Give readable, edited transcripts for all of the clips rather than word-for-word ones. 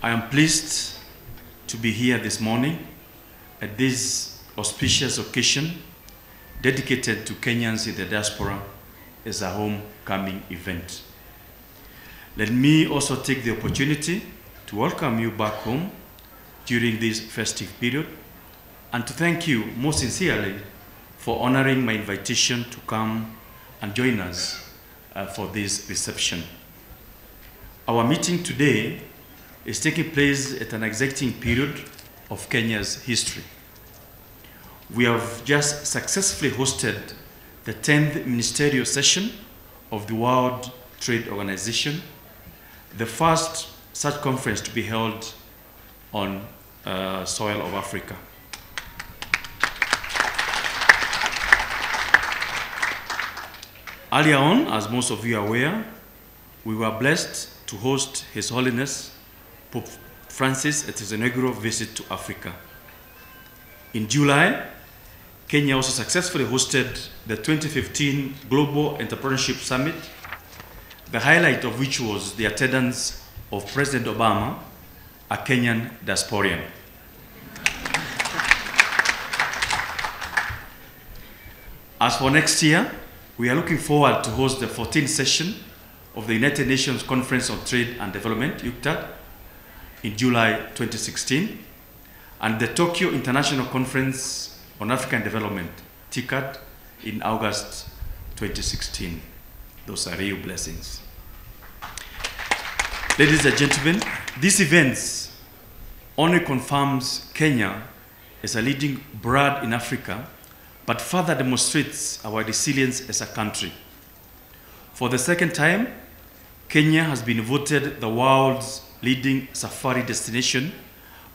I am pleased to be here this morning at this auspicious occasion dedicated to Kenyans in the diaspora as a homecoming event. Let me also take the opportunity to welcome you back home during this festive period and to thank you most sincerely for honoring my invitation to come and join us for this reception. Our meeting today is taking place at an exciting period of Kenya's history. We have just successfully hosted the 10th ministerial session of the World Trade Organization, the first such conference to be held on soil of Africa. Earlier on, as most of you are aware, we were blessed to host His Holiness Pope Francis at his inaugural visit to Africa. In July, Kenya also successfully hosted the 2015 Global Entrepreneurship Summit, the highlight of which was the attendance of President Obama, a Kenyan diasporian. As for next year, we are looking forward to host the 14th session of the United Nations Conference on Trade and Development, UNCTAD, in July 2016, and the Tokyo International Conference on African Development, TICAD, in August 2016. Those are real blessings. Ladies and gentlemen, these events only confirms Kenya as a leading brand in Africa, but further demonstrates our resilience as a country. For the second time, Kenya has been voted the world's leading safari destination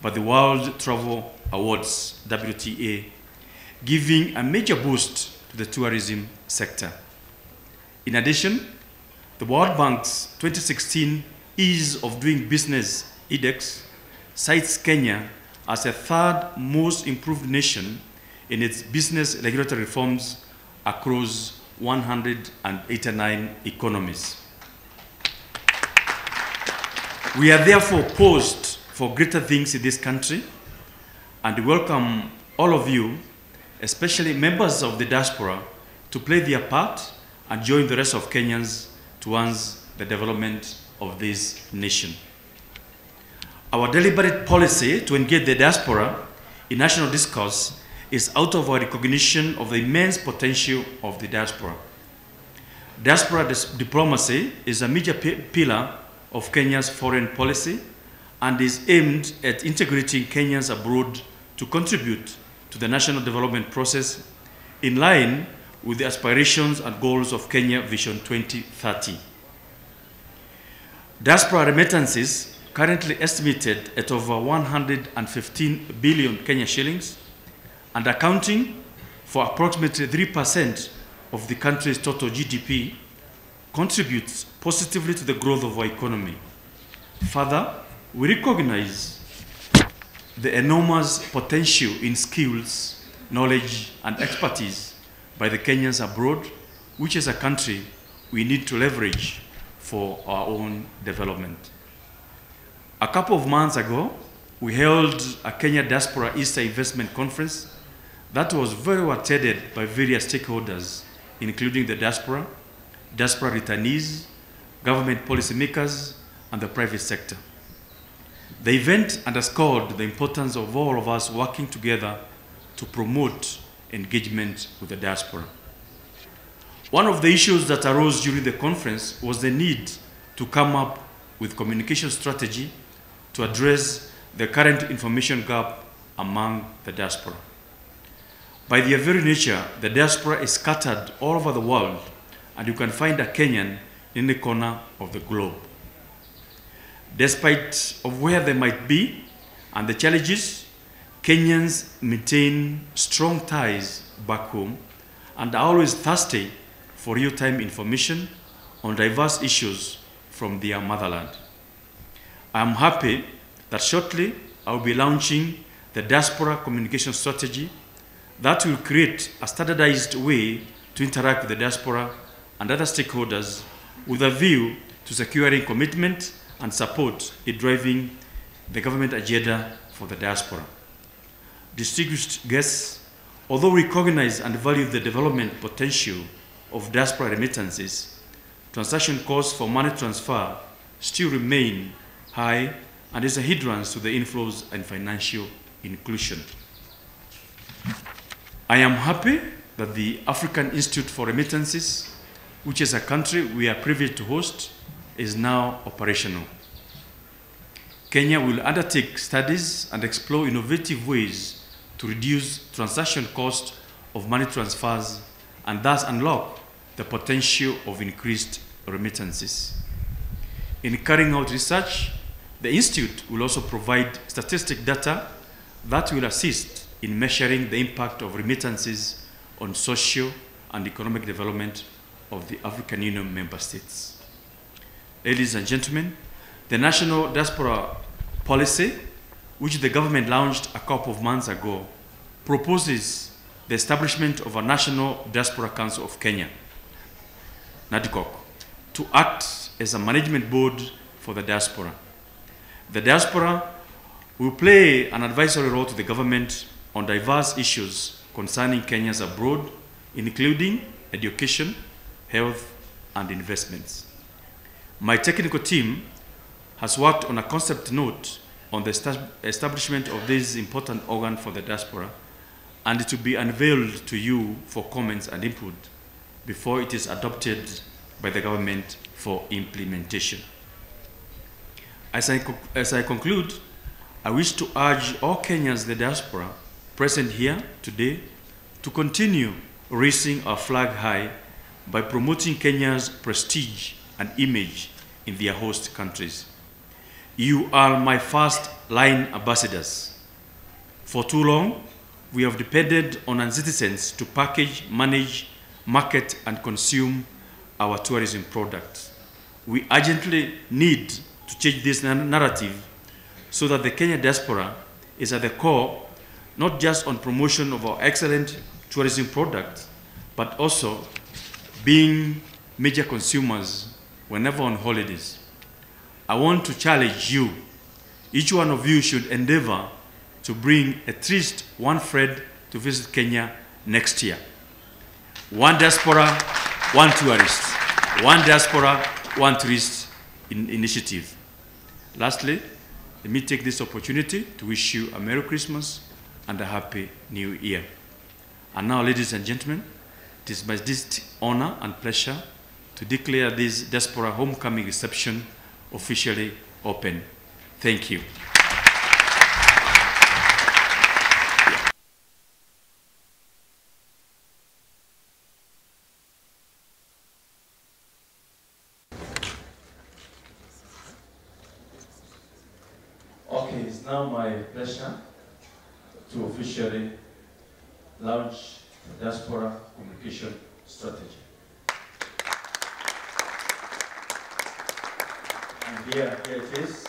by the World Travel Awards, WTA, giving a major boost to the tourism sector. In addition, the World Bank's 2016 Ease of Doing Business Index cites Kenya as the third most improved nation in its business regulatory reforms across 189 economies. We are therefore poised for greater things in this country and welcome all of you, especially members of the diaspora, to play their part and join the rest of Kenyans towards the development of this nation. Our deliberate policy to engage the diaspora in national discourse is out of our recognition of the immense potential of the diaspora. Diaspora diplomacy is a major pillar of Kenya's foreign policy and is aimed at integrating Kenyans abroad to contribute to the national development process in line with the aspirations and goals of Kenya Vision 2030. Diaspora remittances, currently estimated at over 115 billion Kenya shillings and accounting for approximately 3% of the country's total GDP, contributes positively to the growth of our economy. Further, we recognize the enormous potential in skills, knowledge, and expertise by the Kenyans abroad, which as a country we need to leverage for our own development. A couple of months ago, we held a Kenya Diaspora Easter Investment Conference that was very well attended by various stakeholders, including the diaspora returnees, government policymakers, and the private sector. The event underscored the importance of all of us working together to promote engagement with the diaspora. One of the issues that arose during the conference was the need to come up with communication strategy to address the current information gap among the diaspora. By their very nature, the diaspora is scattered all over the world, and you can find a Kenyan in the corner of the globe. Despite of where they might be and the challenges, Kenyans maintain strong ties back home and are always thirsty for real-time information on diverse issues from their motherland. I am happy that shortly I will be launching the Diaspora Communication Strategy that will create a standardized way to interact with the diaspora and other stakeholders with a view to securing commitment and support in driving the government agenda for the diaspora. Distinguished guests, although we recognize and value the development potential of diaspora remittances, transaction costs for money transfer still remain high and is a hindrance to the inflows and financial inclusion. I am happy that the African Institute for Remittances, which is a country we are privileged to host, is now operational. Kenya will undertake studies and explore innovative ways to reduce transaction costs of money transfers and thus unlock the potential of increased remittances. In carrying out research, the Institute will also provide statistic data that will assist in measuring the impact of remittances on social and economic development of the African Union member states. Ladies and gentlemen, the National Diaspora Policy, which the government launched a couple of months ago, proposes the establishment of a National Diaspora Council of Kenya, NADCOC, to act as a management board for the diaspora. The diaspora will play an advisory role to the government on diverse issues concerning Kenyans abroad, including education, health, and investments. My technical team has worked on a concept note on the establishment of this important organ for the diaspora, and it will be unveiled to you for comments and input before it is adopted by the government for implementation. As I conclude, I wish to urge all Kenyans in the diaspora present here today to continue raising our flag high by promoting Kenya's prestige and image in their host countries. You are my first line ambassadors. For too long, we have depended on non-citizens to package, manage, market, and consume our tourism products. We urgently need to change this narrative so that the Kenya diaspora is at the core, not just on promotion of our excellent tourism products, but also being major consumers whenever on holidays. I want to challenge you. Each one of you should endeavor to bring at least one friend to visit Kenya next year. One diaspora, one tourist. One diaspora, one tourist initiative. Lastly, let me take this opportunity to wish you a Merry Christmas and a Happy New Year. And now, ladies and gentlemen, it is my distinct honor and pleasure to declare this Diaspora Homecoming Reception officially open. Thank you. Okay, it's now my pleasure to officially launch the Diaspora Communication Strategy. And here it is.